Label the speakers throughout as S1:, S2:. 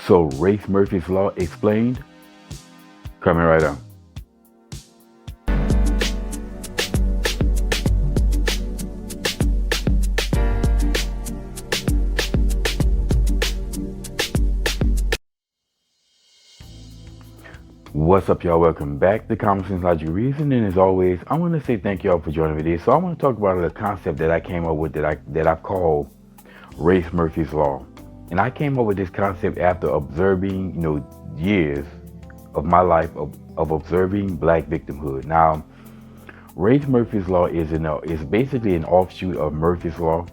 S1: So Race Murphy's Law explained, coming right up. What's up, y'all? Welcome back to Common Sense Logic Reason. And as always, I want to say thank y'all for joining me today. So I want to talk about a concept that I came up with that I've called Race Murphy's Law. And I came up with this concept after observing, years of my life of observing black victimhood. Now, Race Murphy's Law is basically an offshoot of Murphy's Law.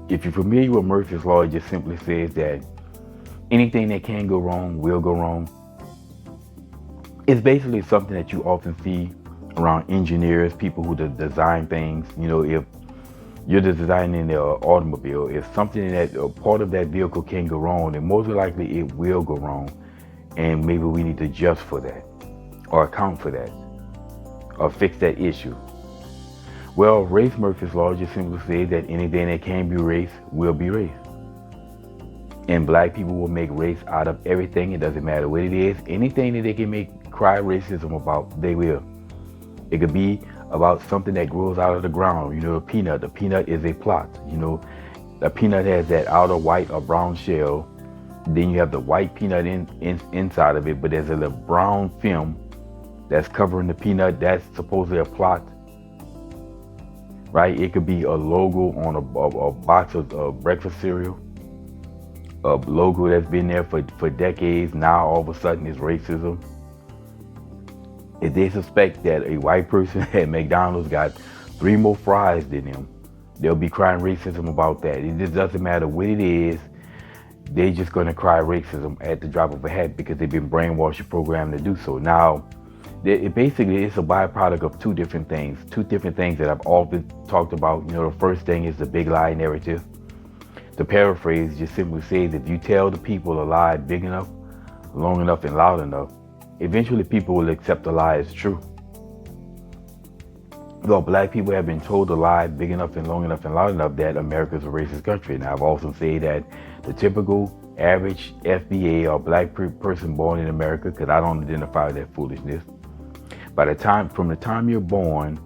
S1: If you're familiar with Murphy's Law, it just simply says that anything that can go wrong will go wrong. It's basically something that you often see around engineers, people who design things. If you're designing an automobile, if something that part of that vehicle can go wrong, then most likely it will go wrong. And maybe we need to adjust for that, or account for that, or fix that issue. Well, Race Murphy's Law just simply says that anything that can be race will be race. And black people will make race out of everything. It doesn't matter what it is. Anything that they can cry racism about, they will. It could be about something that grows out of the ground. A peanut. The peanut is a plot. The peanut has that outer white or brown shell. Then you have the white peanut inside of it, but there's a little brown film that's covering the peanut. That's supposedly a plot, right? It could be a logo on a box of breakfast cereal. A logo that's been there for decades. Now all of a sudden it's racism. If they suspect that a white person at McDonald's got 3 more fries than them, they'll be crying racism about that. It just doesn't matter what it is. They're just going to cry racism at the drop of a hat because they've been brainwashed and programmed to do so. Now, basically it's a byproduct of two different things that I've often talked about. The first thing is the big lie narrative. To paraphrase, just simply says, if you tell the people a lie big enough, long enough, and loud enough, eventually people will accept the lie as true. Well, black people have been told a lie big enough and long enough and loud enough that America's a racist country. Now, I've also said that the typical average FBA or black person born in America, because I don't identify with that foolishness, from the time you're born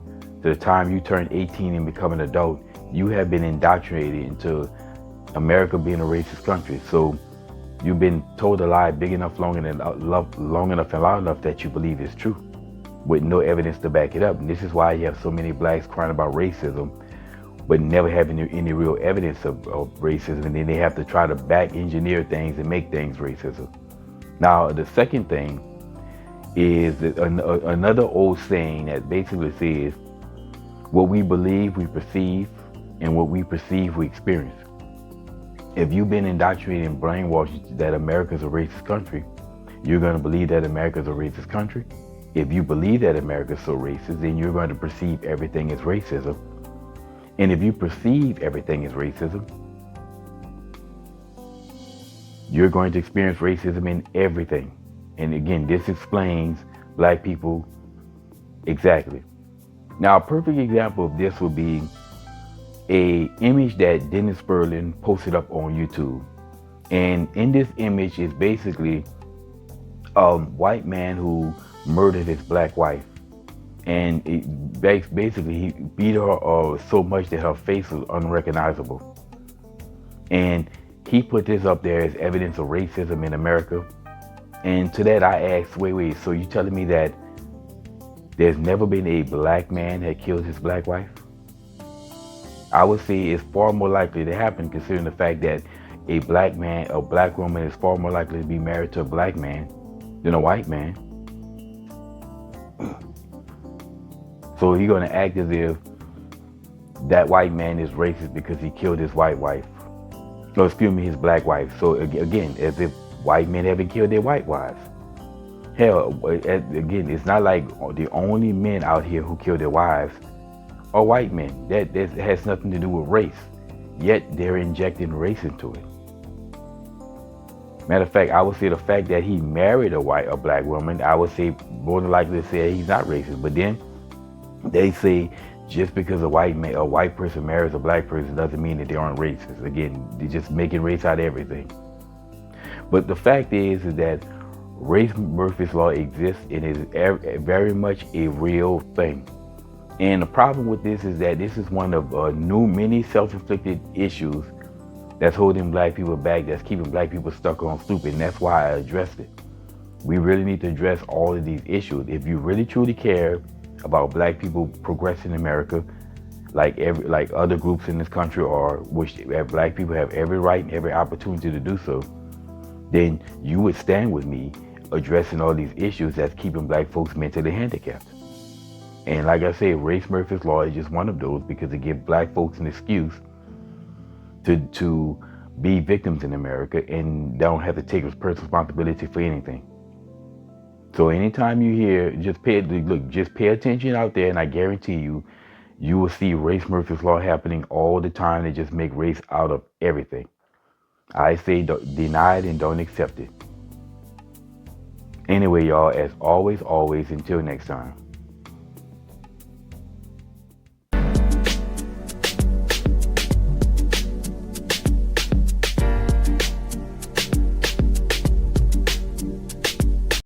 S1: to the time you turn 18 and become an adult, you have been indoctrinated into America being a racist country. So you've been told a lie big enough, long enough, and loud enough that you believe it's true, with no evidence to back it up. And this is why you have so many blacks crying about racism, but never having any real evidence of racism. And then they have to try to back engineer things and make things racism. Now, the second thing is another old saying that basically says, what we believe, we perceive, and what we perceive, we experience. If you've been indoctrinated and brainwashed that America's a racist country, you're going to believe that America's a racist country. If you believe that America's so racist, then you're going to perceive everything as racism. And if you perceive everything as racism, you're going to experience racism in everything. And again, this explains black people exactly. Now, a perfect example of this would be a image that Dennis Berlin posted up on YouTube. And in this image is basically a white man who murdered his black wife. And basically he beat her so much that her face was unrecognizable. And he put this up there as evidence of racism in America. And to that I asked, wait, so you telling me that there's never been a black man that killed his black wife? I would say it's far more likely to happen, considering the fact that a black woman is far more likely to be married to a black man than a white man. So he's going to act as if that white man is racist because he killed his white wife. No, excuse me, his black wife. So again, as if white men haven't killed their white wives. Hell, again, it's not like the only men out here who kill their wives are white men. That has nothing to do with race. Yet they're injecting race into it. Matter of fact, I would say the fact that he married a black woman, I would say more than likely to say he's not racist. But then they say just because a white person marries a black person doesn't mean that they aren't racist. Again, they're just making race out of everything. But the fact is that race Murphy's law exists and is very much a real thing. And the problem with this is that this is one of many self-inflicted issues that's holding black people back, that's keeping black people stuck on stupid. And that's why I addressed it. We really need to address all of these issues. If you really truly care about black people progressing in America, like other groups in this country, or which black people have every right and every opportunity to do so, then you would stand with me addressing all these issues that's keeping black folks mentally handicapped. And like I say, race Murphy's law is just one of those, because it gives black folks an excuse to be victims in America and don't have to take personal responsibility for anything. So anytime you hear, just pay attention out there, and I guarantee you will see race Murphy's law happening all the time. They just make race out of everything. I say deny it and don't accept it. Anyway, y'all, as always, until next time.